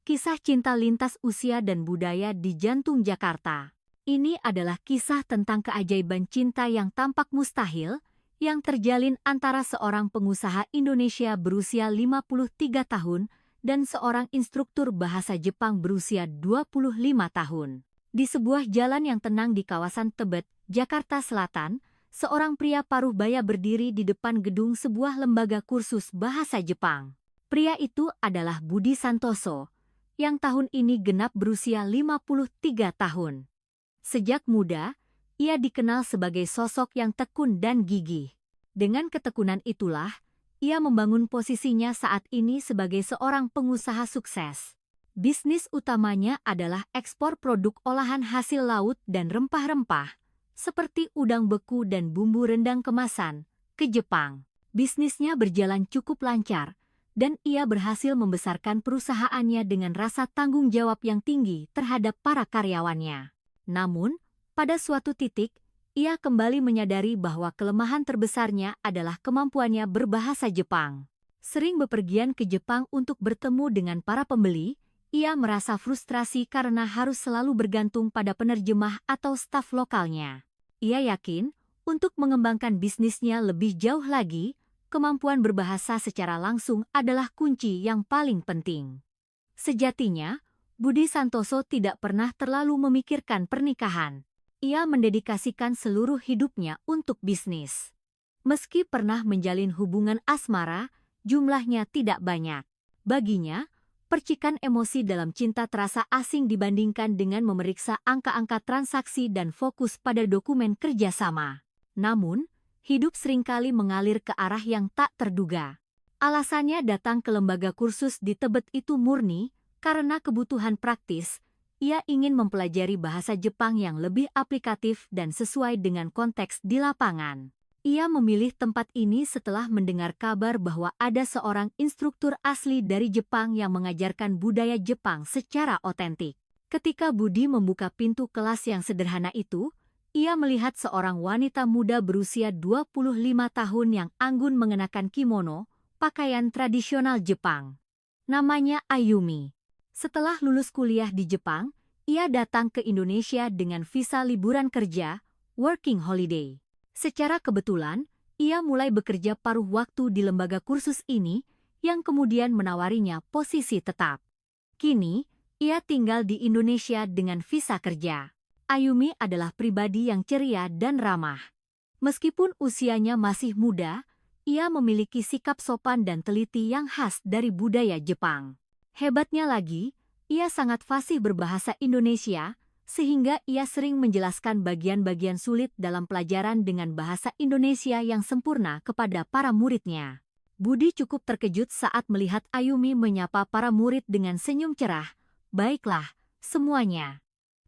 Kisah cinta lintas usia dan budaya di jantung Jakarta. Ini adalah kisah tentang keajaiban cinta yang tampak mustahil, yang terjalin antara seorang pengusaha Indonesia berusia 53 tahun dan seorang instruktur bahasa Jepang berusia 25 tahun. Di sebuah jalan yang tenang di kawasan Tebet, Jakarta Selatan, seorang pria paruh baya berdiri di depan gedung sebuah lembaga kursus bahasa Jepang. Pria itu adalah Budi Santoso, yang tahun ini genap berusia 53 tahun. Sejak muda, ia dikenal sebagai sosok yang tekun dan gigih. Dengan ketekunan itulah, ia membangun posisinya saat ini sebagai seorang pengusaha sukses. Bisnis utamanya adalah ekspor produk olahan hasil laut dan rempah-rempah, seperti udang beku dan bumbu rendang kemasan, ke Jepang. Bisnisnya berjalan cukup lancar, dan ia berhasil membesarkan perusahaannya dengan rasa tanggung jawab yang tinggi terhadap para karyawannya. Namun, pada suatu titik, ia kembali menyadari bahwa kelemahan terbesarnya adalah kemampuannya berbahasa Jepang. Sering bepergian ke Jepang untuk bertemu dengan para pembeli, ia merasa frustrasi karena harus selalu bergantung pada penerjemah atau staf lokalnya. Ia yakin, untuk mengembangkan bisnisnya lebih jauh lagi, kemampuan berbahasa secara langsung adalah kunci yang paling penting. Sejatinya, Budi Santoso tidak pernah terlalu memikirkan pernikahan. Ia mendedikasikan seluruh hidupnya untuk bisnis. Meski pernah menjalin hubungan asmara, jumlahnya tidak banyak. Baginya, percikan emosi dalam cinta terasa asing dibandingkan dengan memeriksa angka-angka transaksi dan fokus pada dokumen kerjasama. Namun, hidup seringkali mengalir ke arah yang tak terduga. Alasannya datang ke lembaga kursus di Tebet itu murni, karena kebutuhan praktis, ia ingin mempelajari bahasa Jepang yang lebih aplikatif dan sesuai dengan konteks di lapangan. Ia memilih tempat ini setelah mendengar kabar bahwa ada seorang instruktur asli dari Jepang yang mengajarkan budaya Jepang secara otentik. Ketika Budi membuka pintu kelas yang sederhana itu, ia melihat seorang wanita muda berusia 25 tahun yang anggun mengenakan kimono, pakaian tradisional Jepang. Namanya Ayumi. Setelah lulus kuliah di Jepang, ia datang ke Indonesia dengan visa liburan kerja, working holiday. Secara kebetulan, ia mulai bekerja paruh waktu di lembaga kursus ini, yang kemudian menawarinya posisi tetap. Kini, ia tinggal di Indonesia dengan visa kerja. Ayumi adalah pribadi yang ceria dan ramah. Meskipun usianya masih muda, ia memiliki sikap sopan dan teliti yang khas dari budaya Jepang. Hebatnya lagi, ia sangat fasih berbahasa Indonesia, sehingga ia sering menjelaskan bagian-bagian sulit dalam pelajaran dengan bahasa Indonesia yang sempurna kepada para muridnya. Budi cukup terkejut saat melihat Ayumi menyapa para murid dengan senyum cerah. "Baiklah, semuanya.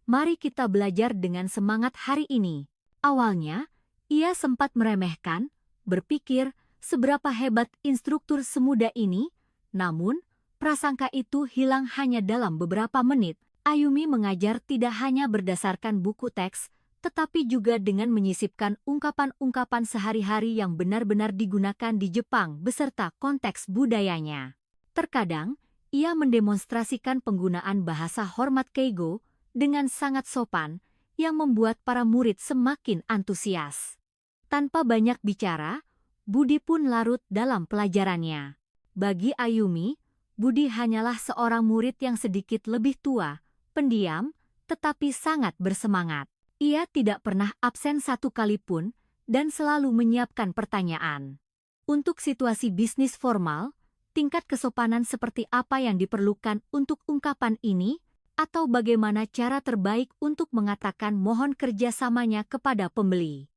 Mari kita belajar dengan semangat hari ini." Awalnya, ia sempat meremehkan, berpikir seberapa hebat instruktur semuda ini, namun, prasangka itu hilang hanya dalam beberapa menit. Ayumi mengajar tidak hanya berdasarkan buku teks, tetapi juga dengan menyisipkan ungkapan-ungkapan sehari-hari yang benar-benar digunakan di Jepang beserta konteks budayanya. Terkadang, ia mendemonstrasikan penggunaan bahasa hormat keigo dengan sangat sopan, yang membuat para murid semakin antusias. Tanpa banyak bicara, Budi pun larut dalam pelajarannya. Bagi Ayumi, Budi hanyalah seorang murid yang sedikit lebih tua, pendiam, tetapi sangat bersemangat. Ia tidak pernah absen satu kali pun, dan selalu menyiapkan pertanyaan. Untuk situasi bisnis formal, tingkat kesopanan seperti apa yang diperlukan untuk ungkapan ini, atau bagaimana cara terbaik untuk mengatakan mohon kerjasamanya kepada pembeli.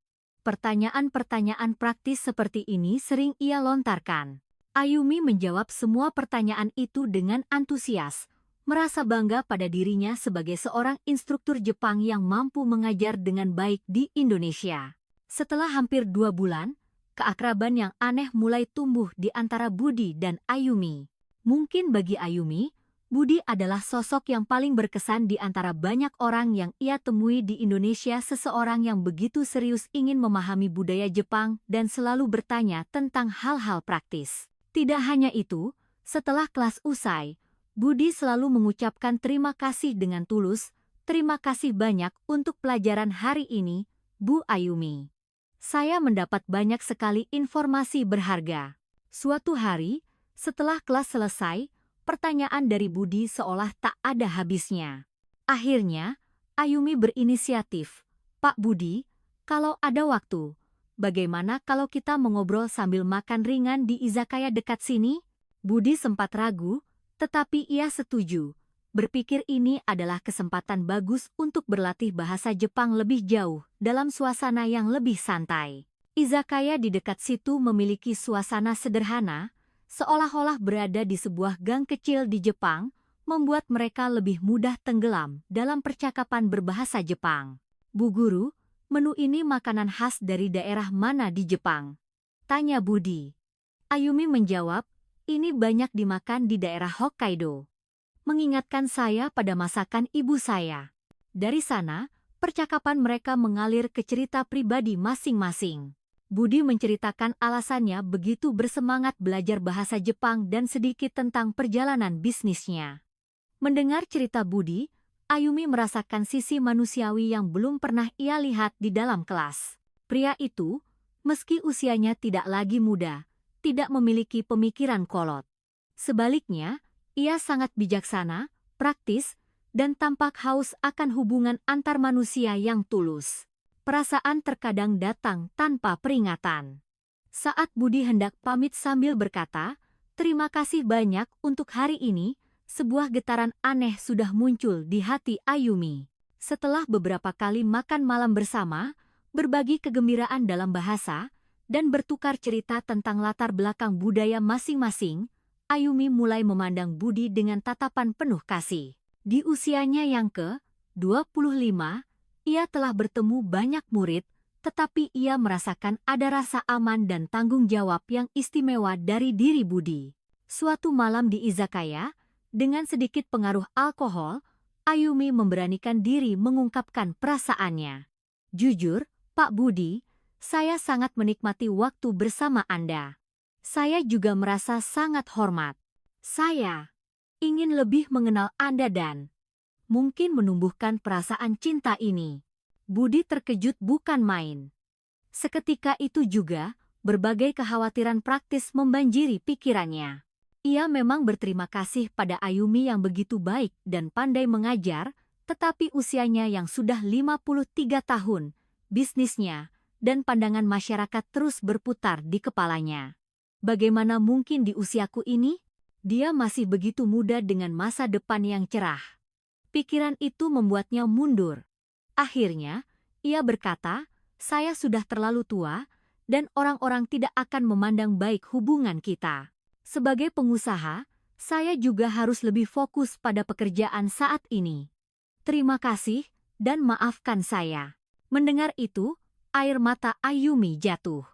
Pertanyaan-pertanyaan praktis seperti ini sering ia lontarkan. Ayumi menjawab semua pertanyaan itu dengan antusias, merasa bangga pada dirinya sebagai seorang instruktur Jepang yang mampu mengajar dengan baik di Indonesia. Setelah hampir 2 bulan, keakraban yang aneh mulai tumbuh di antara Budi dan Ayumi. Mungkin bagi Ayumi, Budi adalah sosok yang paling berkesan di antara banyak orang yang ia temui di Indonesia, seseorang yang begitu serius ingin memahami budaya Jepang dan selalu bertanya tentang hal-hal praktis. Tidak hanya itu, setelah kelas usai, Budi selalu mengucapkan terima kasih dengan tulus. Terima kasih banyak untuk pelajaran hari ini, Bu Ayumi. Saya mendapat banyak sekali informasi berharga. Suatu hari, setelah kelas selesai, pertanyaan dari Budi seolah tak ada habisnya. Akhirnya, Ayumi berinisiatif. Pak Budi, kalau ada waktu, bagaimana kalau kita mengobrol sambil makan ringan di izakaya dekat sini? Budi sempat ragu, tetapi ia setuju. Berpikir ini adalah kesempatan bagus untuk berlatih bahasa Jepang lebih jauh dalam suasana yang lebih santai. Izakaya di dekat situ memiliki suasana sederhana, seolah-olah berada di sebuah gang kecil di Jepang, membuat mereka lebih mudah tenggelam dalam percakapan berbahasa Jepang. Bu Guru, menu ini makanan khas dari daerah mana di Jepang? Tanya Budi. Ayumi menjawab, ini banyak dimakan di daerah Hokkaido. Mengingatkan saya pada masakan ibu saya. Dari sana, percakapan mereka mengalir ke cerita pribadi masing-masing. Budi menceritakan alasannya begitu bersemangat belajar bahasa Jepang dan sedikit tentang perjalanan bisnisnya. Mendengar cerita Budi, Ayumi merasakan sisi manusiawi yang belum pernah ia lihat di dalam kelas. Pria itu, meski usianya tidak lagi muda, tidak memiliki pemikiran kolot. Sebaliknya, ia sangat bijaksana, praktis, dan tampak haus akan hubungan antar manusia yang tulus. Perasaan terkadang datang tanpa peringatan. Saat Budi hendak pamit sambil berkata, "Terima kasih banyak untuk hari ini," sebuah getaran aneh sudah muncul di hati Ayumi. Setelah beberapa kali makan malam bersama, berbagi kegembiraan dalam bahasa, dan bertukar cerita tentang latar belakang budaya masing-masing, Ayumi mulai memandang Budi dengan tatapan penuh kasih. Di usianya yang ke-25, ia telah bertemu banyak murid, tetapi ia merasakan ada rasa aman dan tanggung jawab yang istimewa dari diri Budi. Suatu malam di izakaya, dengan sedikit pengaruh alkohol, Ayumi memberanikan diri mengungkapkan perasaannya. Jujur, Pak Budi, saya sangat menikmati waktu bersama Anda. Saya juga merasa sangat hormat. Saya ingin lebih mengenal Anda dan mungkin menumbuhkan perasaan cinta ini. Budi terkejut bukan main. Seketika itu juga, berbagai kekhawatiran praktis membanjiri pikirannya. Ia memang berterima kasih pada Ayumi yang begitu baik dan pandai mengajar, tetapi usianya yang sudah 53 tahun, bisnisnya, dan pandangan masyarakat terus berputar di kepalanya. Bagaimana mungkin di usiaku ini? Dia masih begitu muda dengan masa depan yang cerah. Pikiran itu membuatnya mundur. Akhirnya, ia berkata, saya sudah terlalu tua, dan orang-orang tidak akan memandang baik hubungan kita. Sebagai pengusaha, saya juga harus lebih fokus pada pekerjaan saat ini. Terima kasih, dan maafkan saya. Mendengar itu, air mata Ayumi jatuh.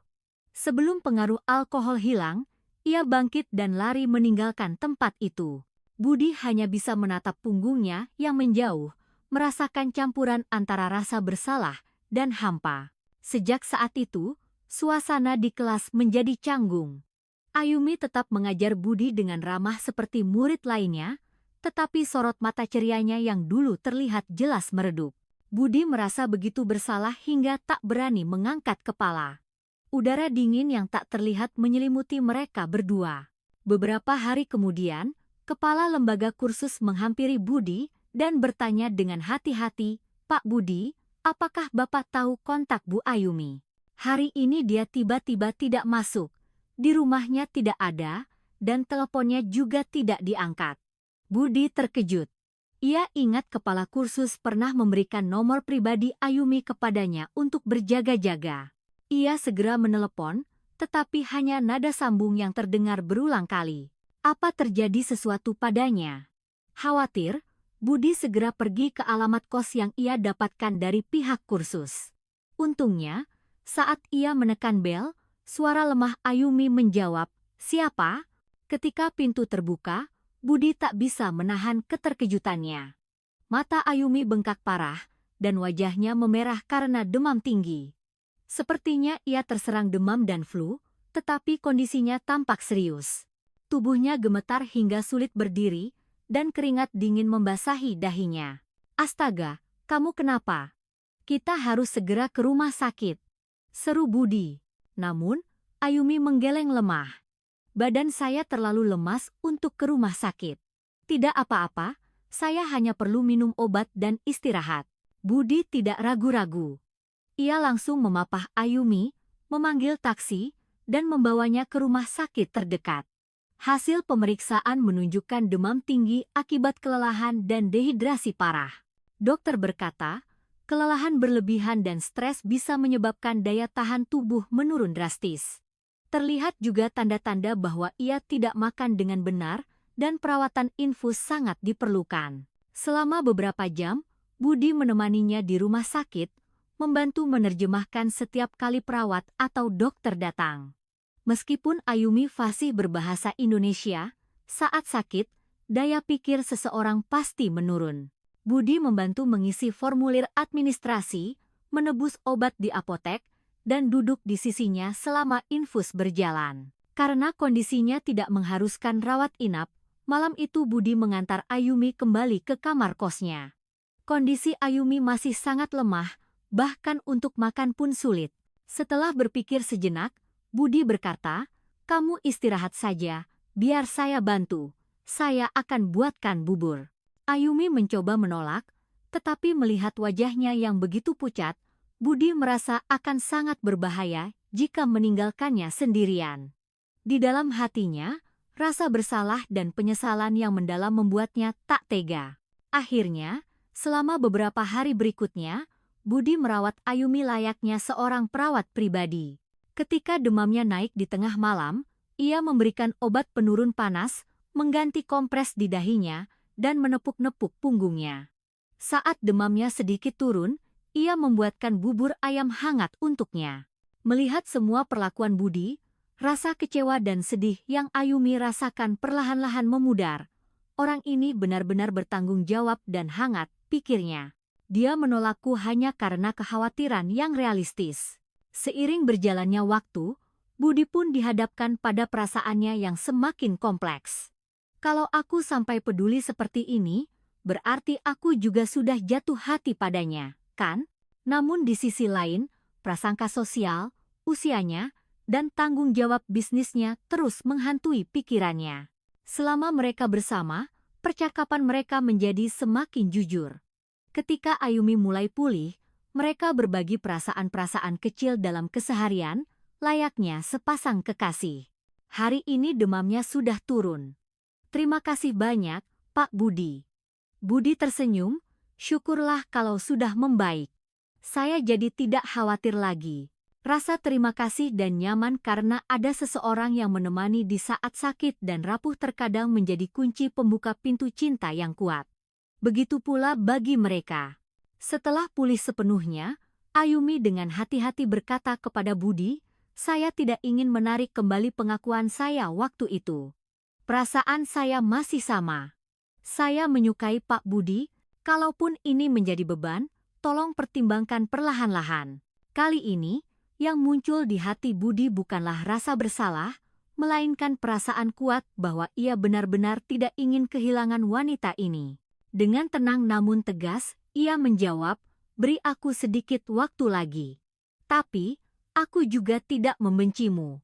Sebelum pengaruh alkohol hilang, ia bangkit dan lari meninggalkan tempat itu. Budi hanya bisa menatap punggungnya yang menjauh, merasakan campuran antara rasa bersalah dan hampa. Sejak saat itu, suasana di kelas menjadi canggung. Ayumi tetap mengajar Budi dengan ramah seperti murid lainnya, tetapi sorot mata cerianya yang dulu terlihat jelas meredup. Budi merasa begitu bersalah hingga tak berani mengangkat kepala. Udara dingin yang tak terlihat menyelimuti mereka berdua. Beberapa hari kemudian, kepala lembaga kursus menghampiri Budi dan bertanya dengan hati-hati, "Pak Budi, apakah Bapak tahu kontak Bu Ayumi? Hari ini dia tiba-tiba tidak masuk, di rumahnya tidak ada, dan teleponnya juga tidak diangkat." Budi terkejut. Ia ingat kepala kursus pernah memberikan nomor pribadi Ayumi kepadanya untuk berjaga-jaga. Ia segera menelepon, tetapi hanya nada sambung yang terdengar berulang kali. Apa terjadi sesuatu padanya? Khawatir, Budi segera pergi ke alamat kos yang ia dapatkan dari pihak kursus. Untungnya, saat ia menekan bel, suara lemah Ayumi menjawab, "Siapa?" Ketika pintu terbuka, Budi tak bisa menahan keterkejutannya. Mata Ayumi bengkak parah, dan wajahnya memerah karena demam tinggi. Sepertinya ia terserang demam dan flu, tetapi kondisinya tampak serius. Tubuhnya gemetar hingga sulit berdiri, dan keringat dingin membasahi dahinya. "Astaga, kamu kenapa? Kita harus segera ke rumah sakit," seru Budi. Namun, Ayumi menggeleng lemah. "Badan saya terlalu lemas untuk ke rumah sakit." "Tidak apa-apa, saya hanya perlu minum obat dan istirahat." Budi tidak ragu-ragu. Ia langsung memapah Ayumi, memanggil taksi, dan membawanya ke rumah sakit terdekat. Hasil pemeriksaan menunjukkan demam tinggi akibat kelelahan dan dehidrasi parah. Dokter berkata, kelelahan berlebihan dan stres bisa menyebabkan daya tahan tubuh menurun drastis. Terlihat juga tanda-tanda bahwa ia tidak makan dengan benar dan perawatan infus sangat diperlukan. Selama beberapa jam, Budi menemaninya di rumah sakit, membantu menerjemahkan setiap kali perawat atau dokter datang. Meskipun Ayumi fasih berbahasa Indonesia, saat sakit, daya pikir seseorang pasti menurun. Budi membantu mengisi formulir administrasi, menebus obat di apotek, dan duduk di sisinya selama infus berjalan. Karena kondisinya tidak mengharuskan rawat inap, malam itu Budi mengantar Ayumi kembali ke kamar kosnya. Kondisi Ayumi masih sangat lemah, bahkan untuk makan pun sulit. Setelah berpikir sejenak, Budi berkata, "Kamu istirahat saja, biar saya bantu. Saya akan buatkan bubur." Ayumi mencoba menolak, tetapi melihat wajahnya yang begitu pucat, Budi merasa akan sangat berbahaya jika meninggalkannya sendirian. Di dalam hatinya, rasa bersalah dan penyesalan yang mendalam membuatnya tak tega. Akhirnya, selama beberapa hari berikutnya, Budi merawat Ayumi layaknya seorang perawat pribadi. Ketika demamnya naik di tengah malam, ia memberikan obat penurun panas, mengganti kompres di dahinya, dan menepuk-nepuk punggungnya. Saat demamnya sedikit turun, ia membuatkan bubur ayam hangat untuknya. Melihat semua perlakuan Budi, rasa kecewa dan sedih yang Ayumi rasakan perlahan-lahan memudar. Orang ini benar-benar bertanggung jawab dan hangat, pikirnya. Dia menolakku hanya karena kekhawatiran yang realistis. Seiring berjalannya waktu, Budi pun dihadapkan pada perasaannya yang semakin kompleks. Kalau aku sampai peduli seperti ini, berarti aku juga sudah jatuh hati padanya, kan? Namun di sisi lain, prasangka sosial, usianya, dan tanggung jawab bisnisnya terus menghantui pikirannya. Selama mereka bersama, percakapan mereka menjadi semakin jujur. Ketika Ayumi mulai pulih, mereka berbagi perasaan-perasaan kecil dalam keseharian, layaknya sepasang kekasih. "Hari ini demamnya sudah turun. Terima kasih banyak, Pak Budi." Budi tersenyum, "Syukurlah kalau sudah membaik. Saya jadi tidak khawatir lagi." Rasa terima kasih dan nyaman karena ada seseorang yang menemani di saat sakit dan rapuh terkadang menjadi kunci pembuka pintu cinta yang kuat. Begitu pula bagi mereka. Setelah pulih sepenuhnya, Ayumi dengan hati-hati berkata kepada Budi, "Saya tidak ingin menarik kembali pengakuan saya waktu itu. Perasaan saya masih sama. Saya menyukai Pak Budi, kalaupun ini menjadi beban, tolong pertimbangkan perlahan-lahan." Kali ini, yang muncul di hati Budi bukanlah rasa bersalah, melainkan perasaan kuat bahwa ia benar-benar tidak ingin kehilangan wanita ini. Dengan tenang namun tegas, ia menjawab, "Beri aku sedikit waktu lagi. Tapi, aku juga tidak membencimu.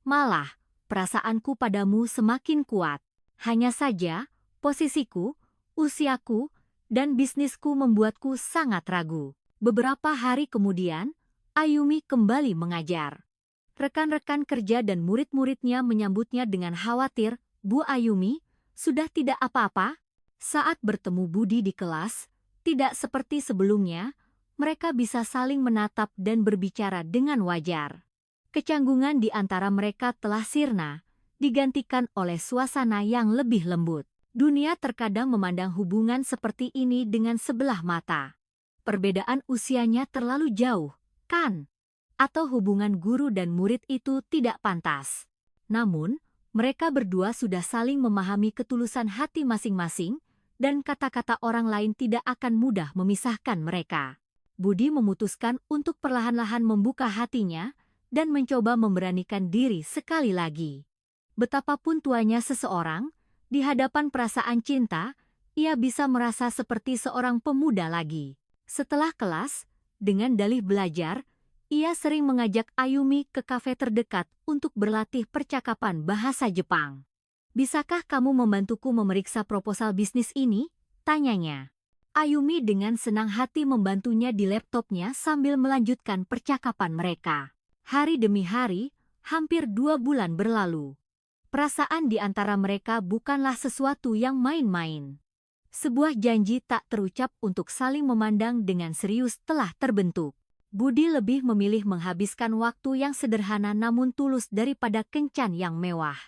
Malah, perasaanku padamu semakin kuat. Hanya saja, posisiku, usiaku, dan bisnisku membuatku sangat ragu." Beberapa hari kemudian, Ayumi kembali mengajar. Rekan-rekan kerja dan murid-muridnya menyambutnya dengan khawatir, "Bu Ayumi, sudah tidak apa-apa?" Saat bertemu Budi di kelas, tidak seperti sebelumnya, mereka bisa saling menatap dan berbicara dengan wajar. Kecanggungan di antara mereka telah sirna, digantikan oleh suasana yang lebih lembut. Dunia terkadang memandang hubungan seperti ini dengan sebelah mata. Perbedaan usianya terlalu jauh, kan? Atau hubungan guru dan murid itu tidak pantas. Namun, mereka berdua sudah saling memahami ketulusan hati masing-masing, dan kata-kata orang lain tidak akan mudah memisahkan mereka. Budi memutuskan untuk perlahan-lahan membuka hatinya, dan mencoba memberanikan diri sekali lagi. Betapapun tuanya seseorang, Di hadapan perasaan cinta, ia bisa merasa seperti seorang pemuda lagi. Setelah kelas, dengan dalih belajar, ia sering mengajak Ayumi ke kafe terdekat untuk berlatih percakapan bahasa Jepang. "Bisakah kamu membantuku memeriksa proposal bisnis ini?" tanyanya. Ayumi dengan senang hati membantunya di laptopnya sambil melanjutkan percakapan mereka. Hari demi hari, hampir 2 bulan berlalu. Perasaan di antara mereka bukanlah sesuatu yang main-main. Sebuah janji tak terucap untuk saling memandang dengan serius telah terbentuk. Budi lebih memilih menghabiskan waktu yang sederhana namun tulus daripada kencan yang mewah.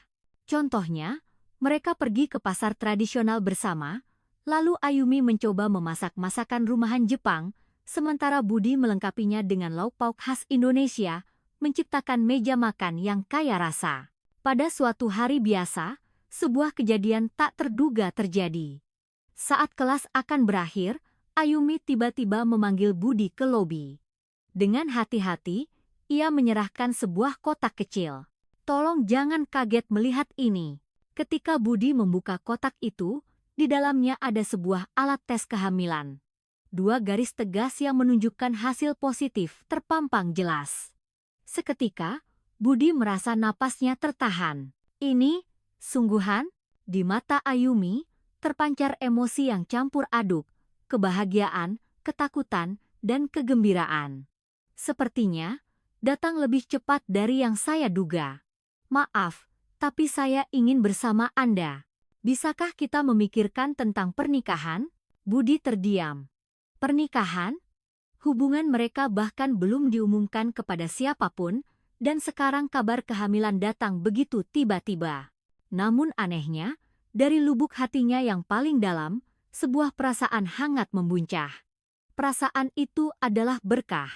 Contohnya, mereka pergi ke pasar tradisional bersama, lalu Ayumi mencoba memasak masakan rumahan Jepang, sementara Budi melengkapinya dengan lauk pauk khas Indonesia, menciptakan meja makan yang kaya rasa. Pada suatu hari biasa, sebuah kejadian tak terduga terjadi. Saat kelas akan berakhir, Ayumi tiba-tiba memanggil Budi ke lobi. Dengan hati-hati, ia menyerahkan sebuah kotak kecil. "Tolong jangan kaget melihat ini." Ketika Budi membuka kotak itu, di dalamnya ada sebuah alat tes kehamilan. 2 garis tegas yang menunjukkan hasil positif terpampang jelas. Seketika, Budi merasa napasnya tertahan. Ini, sungguhan, di mata Ayumi, terpancar emosi yang campur aduk, kebahagiaan, ketakutan, dan kegembiraan. "Sepertinya, datang lebih cepat dari yang saya duga. Maaf, tapi saya ingin bersama Anda. Bisakah kita memikirkan tentang pernikahan?" Budi terdiam. Pernikahan? Hubungan mereka bahkan belum diumumkan kepada siapapun, dan sekarang kabar kehamilan datang begitu tiba-tiba. Namun anehnya, dari lubuk hatinya yang paling dalam, sebuah perasaan hangat membuncah. Perasaan itu adalah berkah.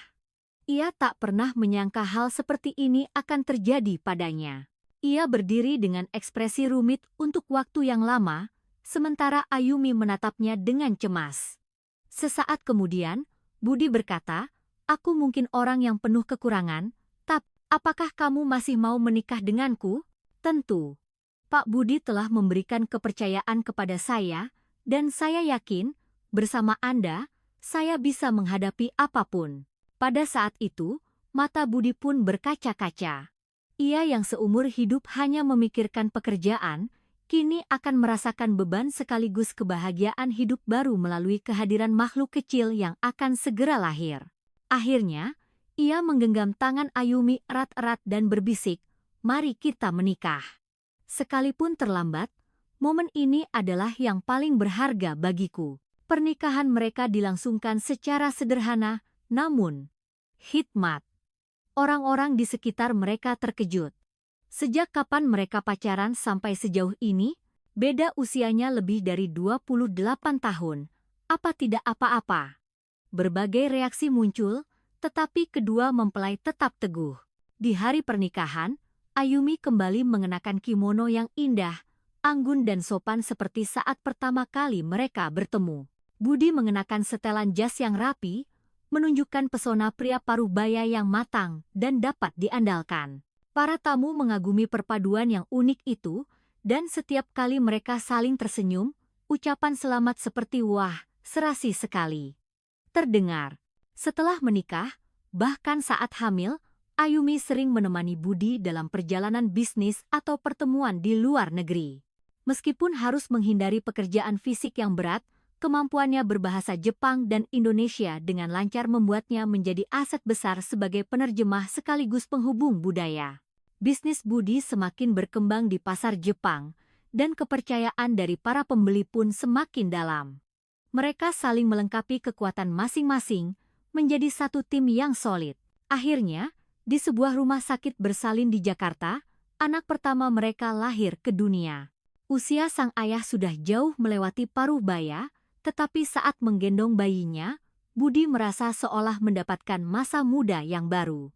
Ia tak pernah menyangka hal seperti ini akan terjadi padanya. Ia berdiri dengan ekspresi rumit untuk waktu yang lama, sementara Ayumi menatapnya dengan cemas. Sesaat kemudian, Budi berkata, "Aku mungkin orang yang penuh kekurangan, tapi apakah kamu masih mau menikah denganku?" "Tentu. Pak Budi telah memberikan kepercayaan kepada saya, dan saya yakin, bersama Anda, saya bisa menghadapi apapun." Pada saat itu, mata Budi pun berkaca-kaca. Ia yang seumur hidup hanya memikirkan pekerjaan, kini akan merasakan beban sekaligus kebahagiaan hidup baru melalui kehadiran makhluk kecil yang akan segera lahir. Akhirnya, ia menggenggam tangan Ayumi erat-erat dan berbisik, "Mari kita menikah." Sekalipun terlambat, momen ini adalah yang paling berharga bagiku. Pernikahan mereka dilangsungkan secara sederhana, namun hikmat. Orang-orang di sekitar mereka terkejut. Sejak kapan mereka pacaran sampai sejauh ini? Beda usianya lebih dari 28 tahun. Apa tidak apa-apa? Berbagai reaksi muncul, tetapi kedua mempelai tetap teguh. Di hari pernikahan, Ayumi kembali mengenakan kimono yang indah, anggun dan sopan seperti saat pertama kali mereka bertemu. Budi mengenakan setelan jas yang rapi, menunjukkan pesona pria paruh baya yang matang dan dapat diandalkan. Para tamu mengagumi perpaduan yang unik itu, dan setiap kali mereka saling tersenyum, ucapan selamat seperti "wah, serasi sekali" terdengar. Setelah menikah, bahkan saat hamil, Ayumi sering menemani Budi dalam perjalanan bisnis atau pertemuan di luar negeri. Meskipun harus menghindari pekerjaan fisik yang berat, kemampuannya berbahasa Jepang dan Indonesia dengan lancar membuatnya menjadi aset besar sebagai penerjemah sekaligus penghubung budaya. Bisnis Budi semakin berkembang di pasar Jepang, dan kepercayaan dari para pembeli pun semakin dalam. Mereka saling melengkapi kekuatan masing-masing, menjadi satu tim yang solid. Akhirnya, di sebuah rumah sakit bersalin di Jakarta, anak pertama mereka lahir ke dunia. Usia sang ayah sudah jauh melewati paruh baya, tetapi saat menggendong bayinya, Budi merasa seolah mendapatkan masa muda yang baru.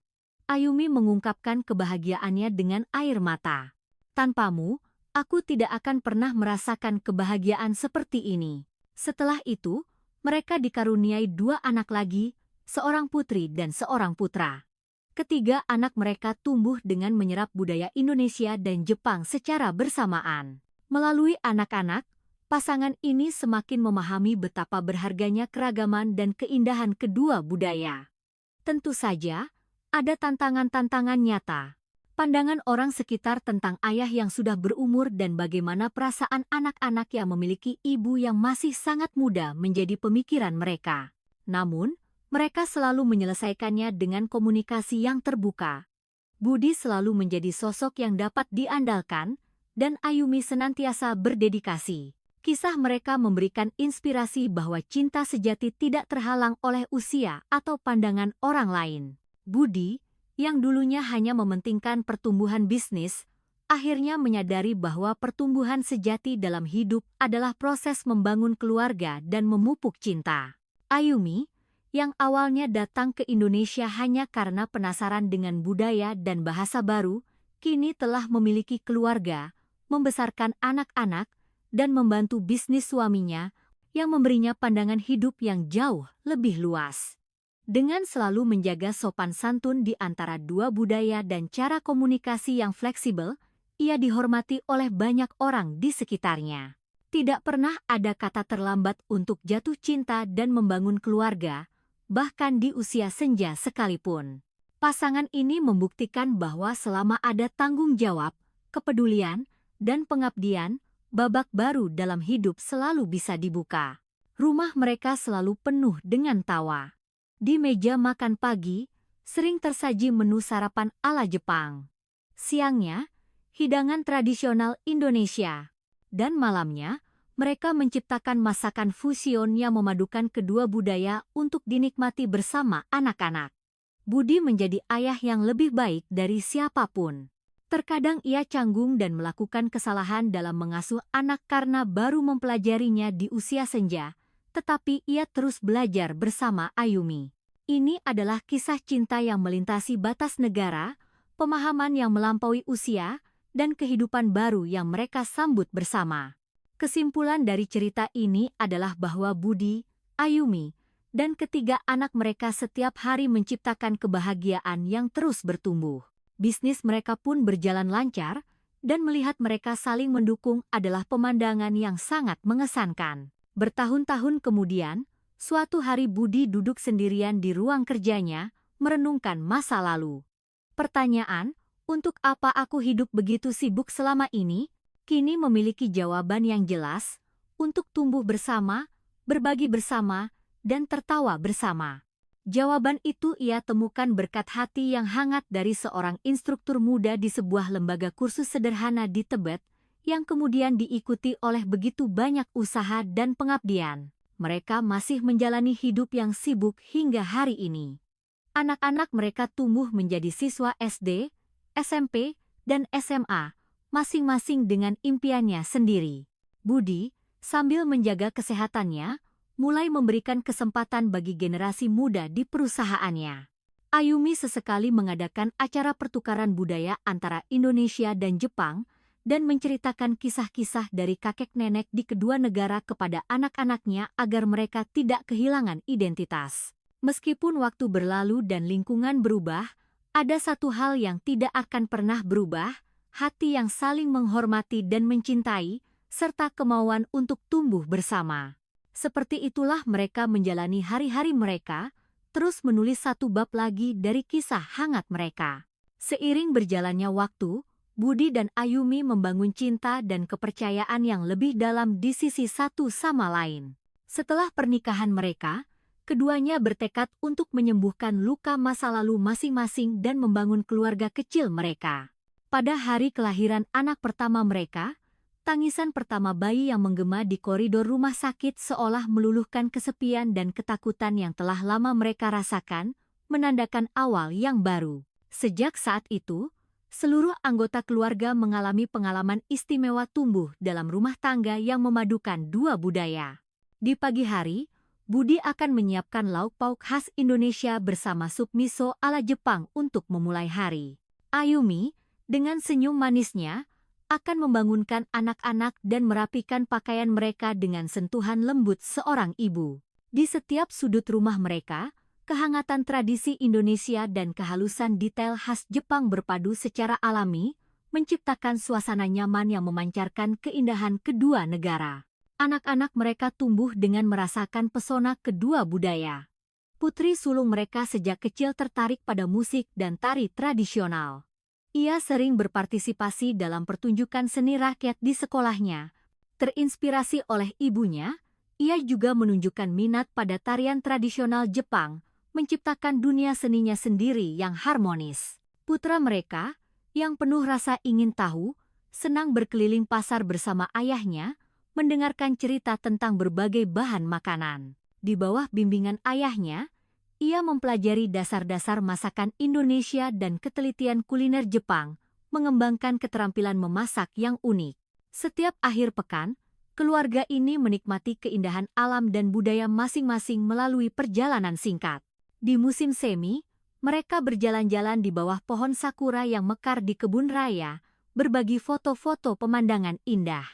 Ayumi mengungkapkan kebahagiaannya dengan air mata. "Tanpamu, aku tidak akan pernah merasakan kebahagiaan seperti ini." Setelah itu, mereka dikaruniai 2 anak lagi, seorang putri dan seorang putra. Ketiga anak mereka tumbuh dengan menyerap budaya Indonesia dan Jepang secara bersamaan. Melalui anak-anak, pasangan ini semakin memahami betapa berharganya keragaman dan keindahan kedua budaya. Tentu saja, ada tantangan-tantangan nyata. Pandangan orang sekitar tentang ayah yang sudah berumur dan bagaimana perasaan anak-anak yang memiliki ibu yang masih sangat muda menjadi pemikiran mereka. Namun, mereka selalu menyelesaikannya dengan komunikasi yang terbuka. Budi selalu menjadi sosok yang dapat diandalkan, dan Ayumi senantiasa berdedikasi. Kisah mereka memberikan inspirasi bahwa cinta sejati tidak terhalang oleh usia atau pandangan orang lain. Budi, yang dulunya hanya mementingkan pertumbuhan bisnis, akhirnya menyadari bahwa pertumbuhan sejati dalam hidup adalah proses membangun keluarga dan memupuk cinta. Ayumi, yang awalnya datang ke Indonesia hanya karena penasaran dengan budaya dan bahasa baru, kini telah memiliki keluarga, membesarkan anak-anak, dan membantu bisnis suaminya yang memberinya pandangan hidup yang jauh lebih luas. Dengan selalu menjaga sopan santun di antara dua budaya dan cara komunikasi yang fleksibel, ia dihormati oleh banyak orang di sekitarnya. Tidak pernah ada kata terlambat untuk jatuh cinta dan membangun keluarga, bahkan di usia senja sekalipun. Pasangan ini membuktikan bahwa selama ada tanggung jawab, kepedulian, dan pengabdian, babak baru dalam hidup selalu bisa dibuka. Rumah mereka selalu penuh dengan tawa. Di meja makan pagi, sering tersaji menu sarapan ala Jepang. Siangnya, hidangan tradisional Indonesia. Dan malamnya, mereka menciptakan masakan fusion yang memadukan kedua budaya untuk dinikmati bersama anak-anak. Budi menjadi ayah yang lebih baik dari siapapun. Terkadang ia canggung dan melakukan kesalahan dalam mengasuh anak karena baru mempelajarinya di usia senja, tetapi ia terus belajar bersama Ayumi. Ini adalah kisah cinta yang melintasi batas negara, pemahaman yang melampaui usia, dan kehidupan baru yang mereka sambut bersama. Kesimpulan dari cerita ini adalah bahwa Budi, Ayumi, dan ketiga anak mereka setiap hari menciptakan kebahagiaan yang terus bertumbuh. Bisnis mereka pun berjalan lancar, dan melihat mereka saling mendukung adalah pemandangan yang sangat mengesankan. Bertahun-tahun kemudian, suatu hari Budi duduk sendirian di ruang kerjanya, merenungkan masa lalu. Pertanyaan, untuk apa aku hidup begitu sibuk selama ini, kini memiliki jawaban yang jelas, untuk tumbuh bersama, berbagi bersama, dan tertawa bersama. Jawaban itu ia temukan berkat hati yang hangat dari seorang instruktur muda di sebuah lembaga kursus sederhana di Tibet, yang kemudian diikuti oleh begitu banyak usaha dan pengabdian. Mereka masih menjalani hidup yang sibuk hingga hari ini. Anak-anak mereka tumbuh menjadi siswa SD, SMP, dan SMA, masing-masing dengan impiannya sendiri. Budi, sambil menjaga kesehatannya, mulai memberikan kesempatan bagi generasi muda di perusahaannya. Ayumi sesekali mengadakan acara pertukaran budaya antara Indonesia dan Jepang dan menceritakan kisah-kisah dari kakek nenek di kedua negara kepada anak-anaknya agar mereka tidak kehilangan identitas. Meskipun waktu berlalu dan lingkungan berubah, ada satu hal yang tidak akan pernah berubah, hati yang saling menghormati dan mencintai, serta kemauan untuk tumbuh bersama. Seperti itulah mereka menjalani hari-hari mereka, terus menulis satu bab lagi dari kisah hangat mereka. Seiring berjalannya waktu, Budi dan Ayumi membangun cinta dan kepercayaan yang lebih dalam di sisi satu sama lain. Setelah pernikahan mereka, keduanya bertekad untuk menyembuhkan luka masa lalu masing-masing dan membangun keluarga kecil mereka. Pada hari kelahiran anak pertama mereka, tangisan pertama bayi yang menggema di koridor rumah sakit seolah meluluhkan kesepian dan ketakutan yang telah lama mereka rasakan, menandakan awal yang baru. Sejak saat itu, seluruh anggota keluarga mengalami pengalaman istimewa tumbuh dalam rumah tangga yang memadukan dua budaya. Di pagi hari, Budi akan menyiapkan lauk pauk khas Indonesia bersama sup miso ala Jepang untuk memulai hari. Ayumi, dengan senyum manisnya, akan membangunkan anak-anak dan merapikan pakaian mereka dengan sentuhan lembut seorang ibu. Di setiap sudut rumah mereka, kehangatan tradisi Indonesia dan kehalusan detail khas Jepang berpadu secara alami, menciptakan suasana nyaman yang memancarkan keindahan kedua negara. Anak-anak mereka tumbuh dengan merasakan pesona kedua budaya. Putri sulung mereka sejak kecil tertarik pada musik dan tari tradisional. Ia sering berpartisipasi dalam pertunjukan seni rakyat di sekolahnya. Terinspirasi oleh ibunya, ia juga menunjukkan minat pada tarian tradisional Jepang, menciptakan dunia seninya sendiri yang harmonis. Putra mereka, yang penuh rasa ingin tahu, senang berkeliling pasar bersama ayahnya, mendengarkan cerita tentang berbagai bahan makanan. Di bawah bimbingan ayahnya, ia mempelajari dasar-dasar masakan Indonesia dan ketelitian kuliner Jepang, mengembangkan keterampilan memasak yang unik. Setiap akhir pekan, keluarga ini menikmati keindahan alam dan budaya masing-masing melalui perjalanan singkat. Di musim semi, mereka berjalan-jalan di bawah pohon sakura yang mekar di kebun raya, berbagi foto-foto pemandangan indah.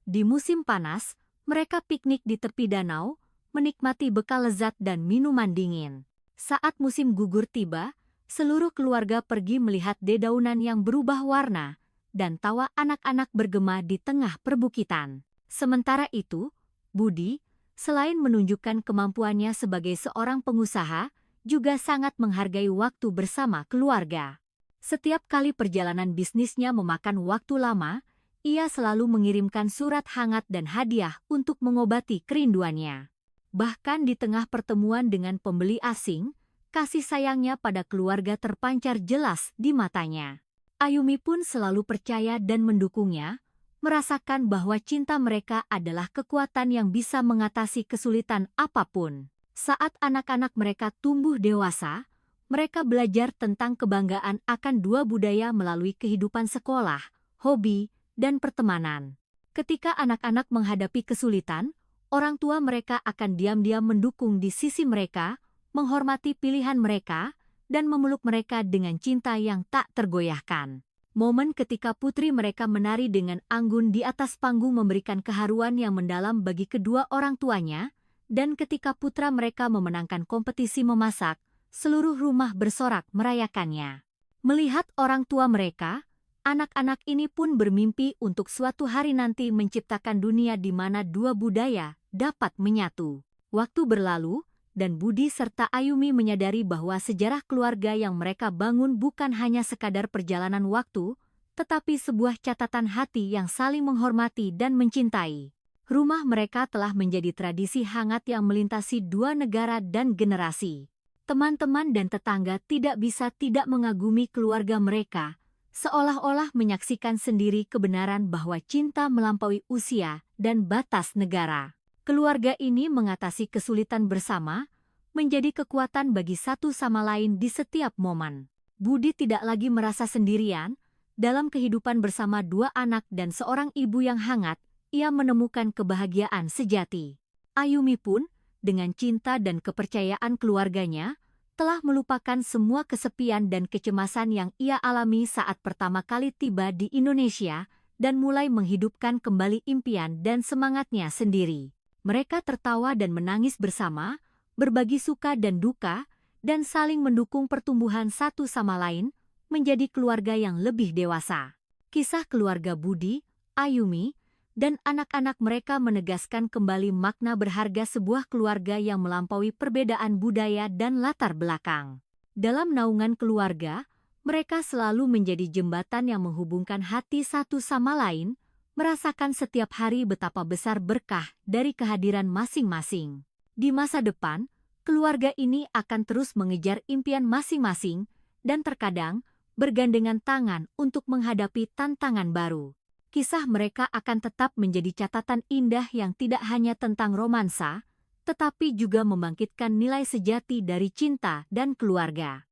Di musim panas, mereka piknik di tepi danau, menikmati bekal lezat dan minuman dingin. Saat musim gugur tiba, seluruh keluarga pergi melihat dedaunan yang berubah warna, dan tawa anak-anak bergema di tengah perbukitan. Sementara itu, Budi, selain menunjukkan kemampuannya sebagai seorang pengusaha, juga sangat menghargai waktu bersama keluarga. Setiap kali perjalanan bisnisnya memakan waktu lama, ia selalu mengirimkan surat hangat dan hadiah untuk mengobati kerinduannya. Bahkan di tengah pertemuan dengan pembeli asing, kasih sayangnya pada keluarga terpancar jelas di matanya. Ayumi pun selalu percaya dan mendukungnya, merasakan bahwa cinta mereka adalah kekuatan yang bisa mengatasi kesulitan apapun. Saat anak-anak mereka tumbuh dewasa, mereka belajar tentang kebanggaan akan dua budaya melalui kehidupan sekolah, hobi, dan pertemanan. Ketika anak-anak menghadapi kesulitan, orang tua mereka akan diam-diam mendukung di sisi mereka, menghormati pilihan mereka, dan memeluk mereka dengan cinta yang tak tergoyahkan. Momen ketika putri mereka menari dengan anggun di atas panggung memberikan keharuan yang mendalam bagi kedua orang tuanya, dan ketika putra mereka memenangkan kompetisi memasak, seluruh rumah bersorak merayakannya. Melihat orang tua mereka, anak-anak ini pun bermimpi untuk suatu hari nanti menciptakan dunia di mana dua budaya dapat menyatu. Waktu berlalu, dan Budi serta Ayumi menyadari bahwa sejarah keluarga yang mereka bangun bukan hanya sekadar perjalanan waktu, tetapi sebuah catatan hati yang saling menghormati dan mencintai. Rumah mereka telah menjadi tradisi hangat yang melintasi dua negara dan generasi. Teman-teman dan tetangga tidak bisa tidak mengagumi keluarga mereka, seolah-olah menyaksikan sendiri kebenaran bahwa cinta melampaui usia dan batas negara. Keluarga ini mengatasi kesulitan bersama, menjadi kekuatan bagi satu sama lain di setiap momen. Budi tidak lagi merasa sendirian, dalam kehidupan bersama dua anak dan seorang ibu yang hangat, ia menemukan kebahagiaan sejati. Ayumi pun, dengan cinta dan kepercayaan keluarganya, telah melupakan semua kesepian dan kecemasan yang ia alami saat pertama kali tiba di Indonesia dan mulai menghidupkan kembali impian dan semangatnya sendiri. Mereka tertawa dan menangis bersama, berbagi suka dan duka, dan saling mendukung pertumbuhan satu sama lain, menjadi keluarga yang lebih dewasa. Kisah keluarga Budi, Ayumi, dan anak-anak mereka menegaskan kembali makna berharga sebuah keluarga yang melampaui perbedaan budaya dan latar belakang. Dalam naungan keluarga, mereka selalu menjadi jembatan yang menghubungkan hati satu sama lain, merasakan setiap hari betapa besar berkah dari kehadiran masing-masing. Di masa depan, keluarga ini akan terus mengejar impian masing-masing dan terkadang bergandengan tangan untuk menghadapi tantangan baru. Kisah mereka akan tetap menjadi catatan indah yang tidak hanya tentang romansa, tetapi juga membangkitkan nilai sejati dari cinta dan keluarga.